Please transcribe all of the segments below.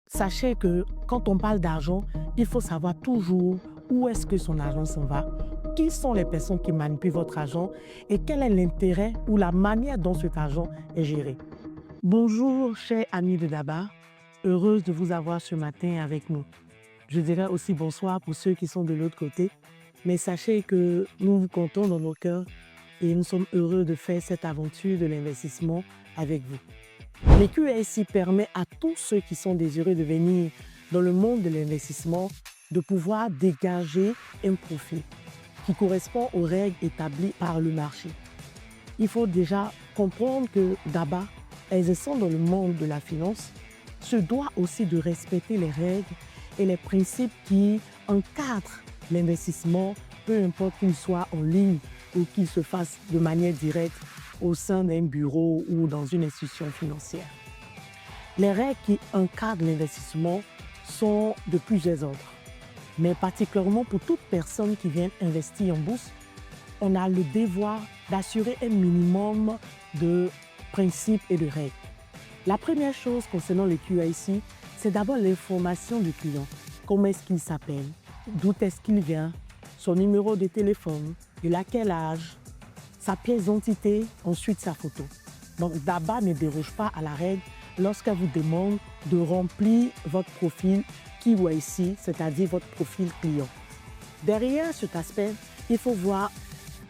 Sachez que quand on parle d'argent, il faut savoir toujours où est-ce que son argent s'en va, qui sont les personnes qui manipulent votre argent et quel est l'intérêt ou la manière dont cet argent est géré. Bonjour, chers amis de Daba, heureuse de vous avoir ce matin avec nous. Je dirais aussi bonsoir pour ceux qui sont de l'autre côté, mais sachez que nous vous comptons dans nos cœurs et nous sommes heureux de faire cette aventure de l'investissement avec vous. Les KYC permet à tous ceux qui sont désireux de venir dans le monde de l'investissement de pouvoir dégager un profit qui correspond aux règles établies par le marché. Il faut déjà comprendre que Daba, exerçant dans le monde de la finance, se doit aussi de respecter les règles et les principes qui encadrent l'investissement, peu importe qu'il soit en ligne ou qu'il se fasse de manière directe au sein d'un bureau ou dans une institution financière. Les règles qui encadrent l'investissement sont de plusieurs ordres, mais particulièrement pour toute personne qui vient investir en bourse, on a le devoir d'assurer un minimum de principes et de règles. La première chose concernant les KYC, c'est d'abord l'information du client. Comment est-ce qu'il s'appelle, d'où est-ce qu'il vient, son numéro de téléphone, il a quel âge, sa pièce d'identité, ensuite sa photo. Donc Daba ne déroge pas à la règle lorsqu'elle vous demande de remplir votre profil KYC, c'est-à-dire votre profil client. Derrière cet aspect, il faut voir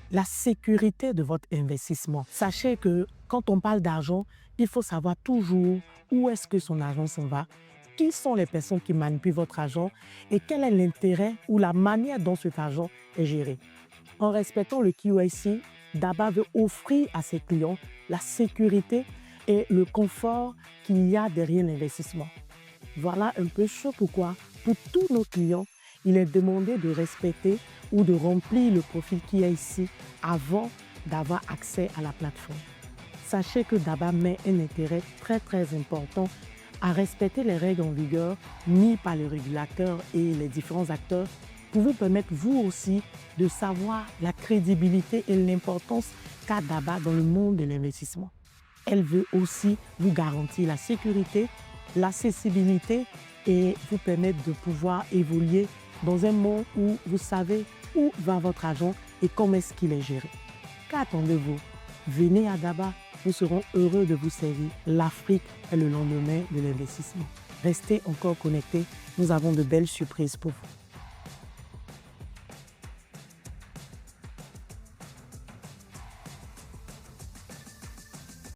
la sécurité de votre investissement. Sachez que quand on parle d'argent, il faut savoir toujours où est-ce que son argent s'en va, qui sont les personnes qui manipulent votre argent et quel est l'intérêt ou la manière dont cet argent est géré. En respectant le KYC, Daba veut offrir à ses clients la sécurité et le confort qu'il y a derrière l'investissement. Voilà un peu pourquoi, pour tous nos clients, il est demandé de respecter ou de remplir le profil KYC avant d'avoir accès à la plateforme. Sachez que Daba met un intérêt très important à respecter les règles en vigueur mises par les régulateurs et les différents acteurs pour vous permettre vous aussi de savoir la crédibilité et l'importance qu'a Daba dans le monde de l'investissement. Elle veut aussi vous garantir la sécurité, l'accessibilité et vous permettre de pouvoir évoluer dans un monde où vous savez où va votre argent et comment est-ce qu'il est géré. Qu'attendez-vous? Venez à Daba, nous serons heureux de vous servir. L'Afrique est le lendemain de l'investissement. Restez encore connectés, nous avons de belles surprises pour vous.